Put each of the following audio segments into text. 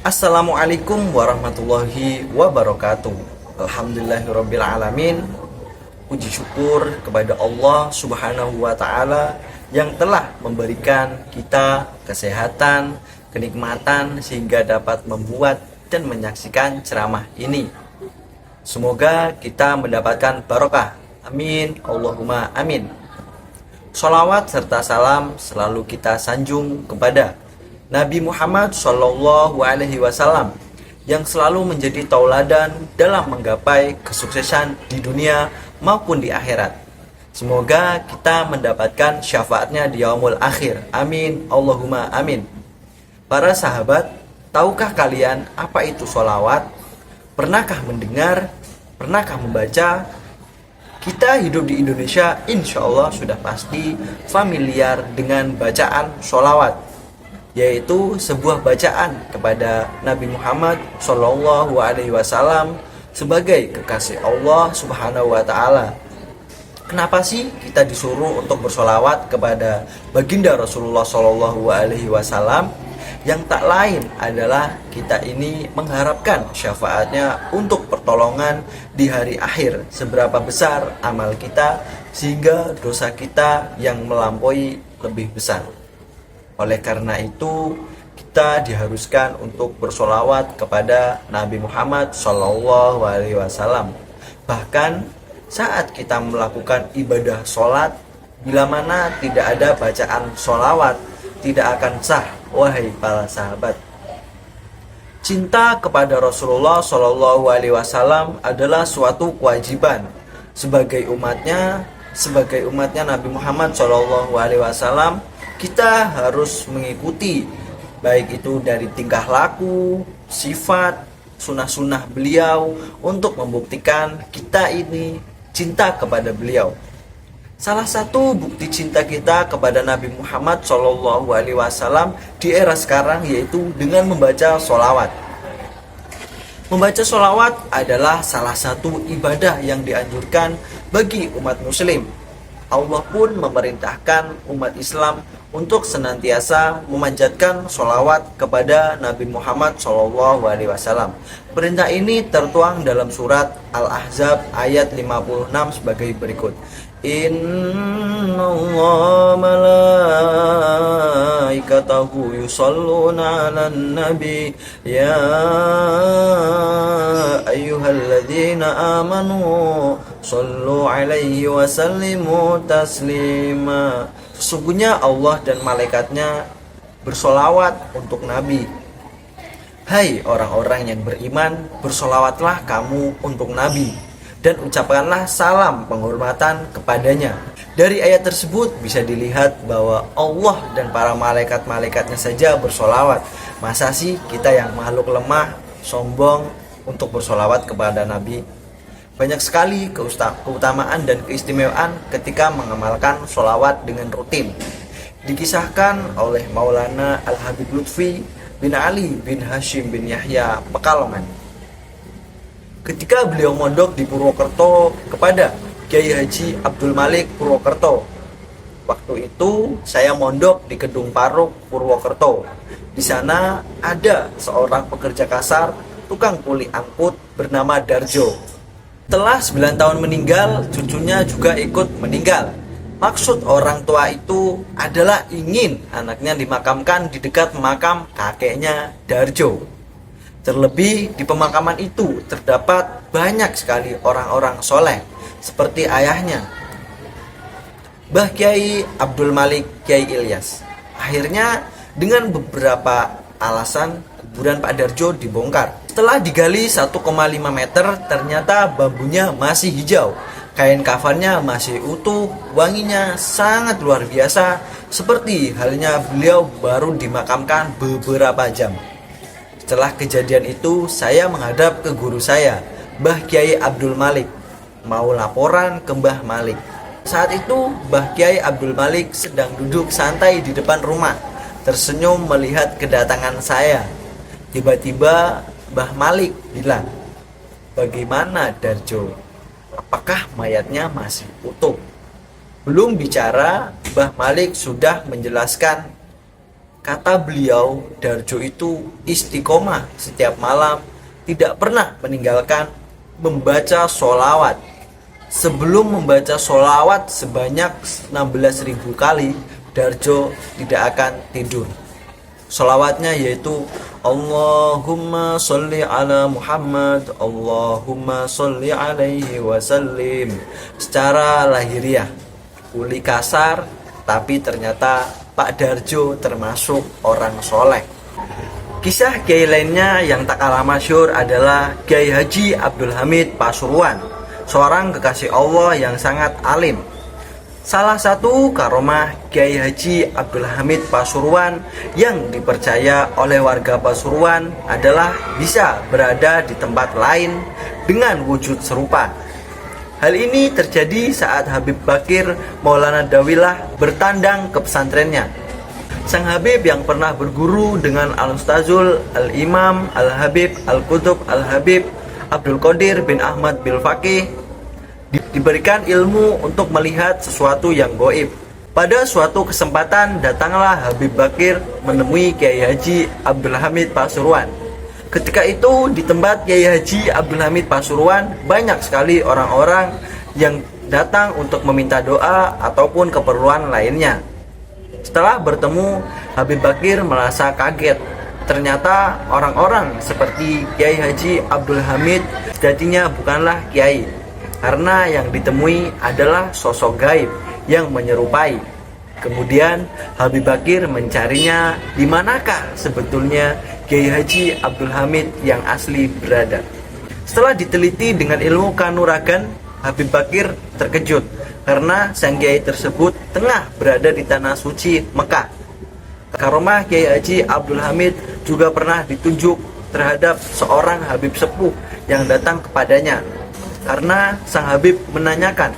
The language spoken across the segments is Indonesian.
Assalamualaikum warahmatullahi wabarakatuh. Alhamdulillahirabbil alamin. Puji syukur kepada Allah Subhanahu wa taala yang telah memberikan kita kesehatan, kenikmatan sehingga dapat membuat dan menyaksikan ceramah ini. Semoga kita mendapatkan barokah. Amin. Allahumma amin. Sholawat serta salam selalu kita sanjung kepada Nabi Muhammad Shallallahu Alaihi Wasallam yang selalu menjadi tauladan dalam menggapai kesuksesan di dunia maupun di akhirat. Semoga kita mendapatkan syafaatnya di yaumul akhir. Amin. Allahumma amin. Para sahabat, tahukah kalian apa itu sholawat? Pernahkah mendengar? Pernahkah membaca? Kita hidup di Indonesia, insya Allah sudah pasti familiar dengan bacaan sholawat, yaitu sebuah bacaan kepada Nabi Muhammad Shallallahu Alaihi Wasallam sebagai kekasih Allah Subhanahu Wa Taala. Kenapa sih kita disuruh untuk bersolawat kepada baginda Rasulullah Shallallahu Alaihi Wasallam? Yang tak lain adalah kita ini mengharapkan syafaatnya untuk pertolongan di hari akhir. Seberapa besar amal kita sehingga dosa kita yang melampaui lebih besar. Oleh karena itu, kita diharuskan untuk bersolawat kepada Nabi Muhammad Shallallahu Alaihi Wasallam. Bahkan saat kita melakukan ibadah sholat, bila mana tidak ada bacaan sholawat, tidak akan sah, wahai para sahabat. Cinta kepada Rasulullah Shallallahu Alaihi Wasallam adalah suatu kewajiban sebagai umatnya Nabi Muhammad Shallallahu Alaihi Wasallam. Kita harus mengikuti baik itu dari tingkah laku, sifat, sunnah-sunnah beliau untuk membuktikan kita ini cinta kepada beliau. Salah satu bukti cinta kita kepada Nabi Muhammad SAW di era sekarang yaitu dengan membaca sholawat. Membaca sholawat adalah salah satu ibadah yang dianjurkan bagi umat muslim. Allah pun memerintahkan umat Islam untuk senantiasa memanjatkan sholawat kepada Nabi Muhammad SAW. Perintah ini tertuang dalam surat Al-Ahzab ayat 56 sebagai berikut. Innallaha malaikatahu yusholluna 'alan nabi ya ayyuhalladzina amanu shollu 'alaihi wa sallimu taslima. Sesungguhnya Allah dan malaikatnya bersolawat untuk Nabi. Hai orang-orang yang beriman, bersolawatlah kamu untuk Nabi dan ucapkanlah salam penghormatan kepadanya. Dari ayat tersebut bisa dilihat bahwa Allah dan para malaikat-malaikatnya saja bersolawat. Masa sih kita yang makhluk lemah, sombong untuk bersolawat kepada Nabi? Banyak sekali keutamaan dan keistimewaan ketika mengamalkan sholawat dengan rutin. Dikisahkan oleh Maulana Al-Habib Lutfi bin Ali bin Hashim bin Yahya Pekalongan. Ketika beliau mondok di Purwokerto kepada Kiai Haji Abdul Malik Purwokerto. Waktu itu saya mondok di Kedung Paruk Purwokerto. Di sana ada seorang pekerja kasar, tukang kuli angkut bernama Darjo. Setelah 9 tahun meninggal, cucunya juga ikut meninggal. Maksud orang tua itu adalah ingin anaknya dimakamkan di dekat makam kakeknya Darjo. Terlebih di pemakaman itu terdapat banyak sekali orang-orang soleh seperti ayahnya, Mbah Kiai Abdul Malik Kiai Ilyas. Akhirnya dengan beberapa alasan kuburan Pak Darjo dibongkar. Setelah digali 1,5 meter, ternyata bambunya masih hijau. Kain kafannya masih utuh, wanginya sangat luar biasa, seperti halnya beliau baru dimakamkan beberapa jam. Setelah kejadian itu, saya menghadap ke guru saya, Mbah Kiai Abdul Malik, mau laporan ke Mbah Malik. Saat itu, Mbah Kiai Abdul Malik sedang duduk santai di depan rumah, tersenyum melihat kedatangan saya. Tiba-tiba Mbah Malik bilang, "Bagaimana Darjo? Apakah mayatnya masih utuh?" Belum bicara, Mbah Malik sudah menjelaskan. Kata beliau, Darjo itu istiqomah setiap malam, tidak pernah meninggalkan membaca sholawat. Sebelum membaca sholawat sebanyak 16.000 kali, Darjo tidak akan tidur. Sholawatnya yaitu Allahumma sholli ala Muhammad, Allahumma sholli alaihi wasallim. Secara lahiriah, uli kasar, tapi ternyata Pak Darjo termasuk orang soleh. Kisah kiai lainnya yang tak kalah masyhur adalah Kiai Haji Abdul Hamid Pasuruan, seorang kekasih Allah yang sangat alim. Salah satu karomah Kiai Haji Abdul Hamid Pasuruan yang dipercaya oleh warga Pasuruan adalah bisa berada di tempat lain dengan wujud serupa. Hal ini terjadi saat Habib Bakir Maulana Dawilah bertandang ke pesantrennya. Sang Habib yang pernah berguru dengan Al-Ustazul Al-Imam Al-Habib Al-Qutub Al-Habib Abdul Qadir bin Ahmad bil Faqih diberikan ilmu untuk melihat sesuatu yang gaib. Pada suatu kesempatan datanglah Habib Bakir menemui Kiai Haji Abdul Hamid Pasuruan. Ketika itu di tempat Kiai Haji Abdul Hamid Pasuruan banyak sekali orang-orang yang datang untuk meminta doa ataupun keperluan lainnya. Setelah bertemu, Habib Bakir merasa kaget. Ternyata orang-orang seperti Kiai Haji Abdul Hamid sejatinya bukanlah kiai, karena yang ditemui adalah sosok gaib yang menyerupai. Kemudian Habib Bakir mencarinya di manakah sebetulnya Kiai Haji Abdul Hamid yang asli berada. Setelah diteliti dengan ilmu kanuragan, Habib Bakir terkejut karena sang kiai tersebut tengah berada di tanah suci Mekah. Karomah Kiai Haji Abdul Hamid juga pernah ditunjuk terhadap seorang Habib sepuh yang datang kepadanya. Karena sang Habib menanyakan,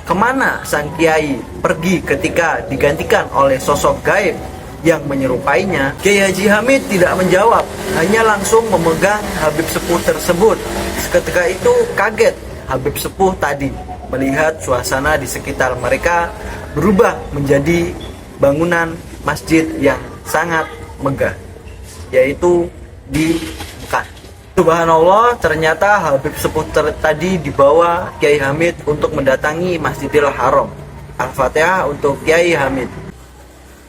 kemana sang kiai pergi ketika digantikan oleh sosok gaib yang menyerupainya. Kiai Haji Hamid tidak menjawab, hanya langsung memegang Habib sepuh tersebut. Seketika itu kaget Habib sepuh tadi melihat suasana di sekitar mereka berubah menjadi bangunan masjid yang sangat megah, yaitu di Mekah. Subhanallah, ternyata Habib sepuh tadi dibawa Kiai Hamid untuk mendatangi Masjidil Haram. Al-Fatihah untuk Kiai Hamid.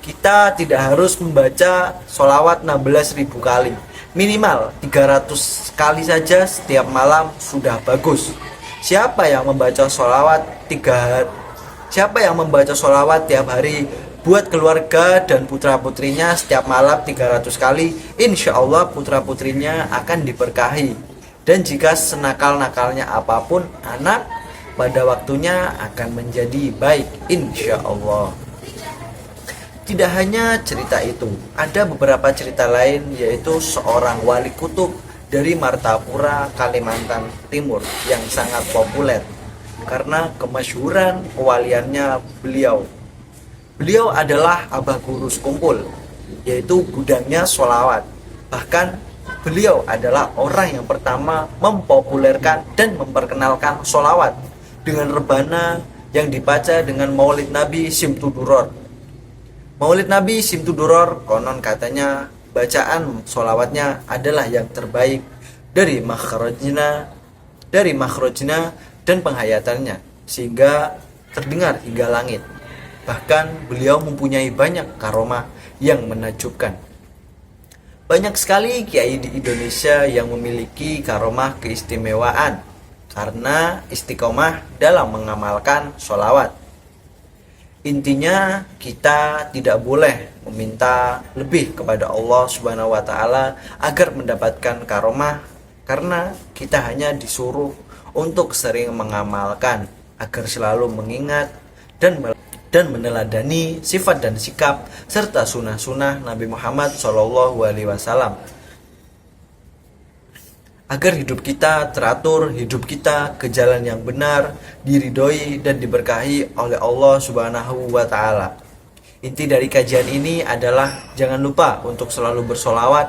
Kita tidak harus membaca sholawat 16.000 kali. Minimal 300 kali saja setiap malam sudah bagus. Siapa yang membaca sholawat tiap hari buat keluarga dan putra-putrinya setiap malam 300 kali, insya Allah putra-putrinya akan diberkahi. Dan jika senakal-nakalnya apapun anak, pada waktunya akan menjadi baik, insya Allah. Tidak hanya cerita itu, ada beberapa cerita lain, yaitu seorang wali kutub dari Martapura, Kalimantan Timur yang sangat populer karena kemasyhuran kewaliannya beliau. Beliau adalah Abah Guru Sekumpul, yaitu gudangnya sholawat. Bahkan beliau adalah orang yang pertama mempopulerkan dan memperkenalkan sholawat dengan rebana yang dibaca dengan Maulid Nabi Simtuduror. Maulid Nabi Simtuduror konon katanya bacaan sholawatnya adalah yang terbaik dari makhrajnya dan penghayatannya, sehingga terdengar hingga langit. Bahkan beliau mempunyai banyak karomah yang menakjubkan. Banyak sekali kiai di Indonesia yang memiliki karomah keistimewaan karena istiqomah dalam mengamalkan sholawat. Intinya kita tidak boleh meminta lebih kepada Allah Subhanahu wa Ta'ala agar mendapatkan karomah, karena kita hanya disuruh untuk sering mengamalkan agar selalu mengingat dan meneladani sifat dan sikap serta sunnah-sunnah Nabi Muhammad SAW, agar hidup kita teratur, hidup kita ke jalan yang benar, diridhoi dan diberkahi oleh Allah Subhanahu wa Ta'ala. Inti dari kajian ini adalah jangan lupa untuk selalu bersolawat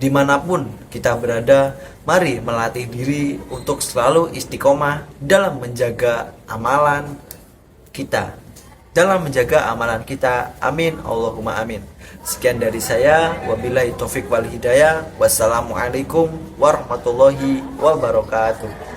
Dimanapun kita berada, mari melatih diri untuk selalu istiqomah dalam menjaga amalan kita. Amin Allahumma amin. Sekian dari saya, wabillahi taufik wal hidayah. Wassalamualaikum warahmatullahi wabarakatuh.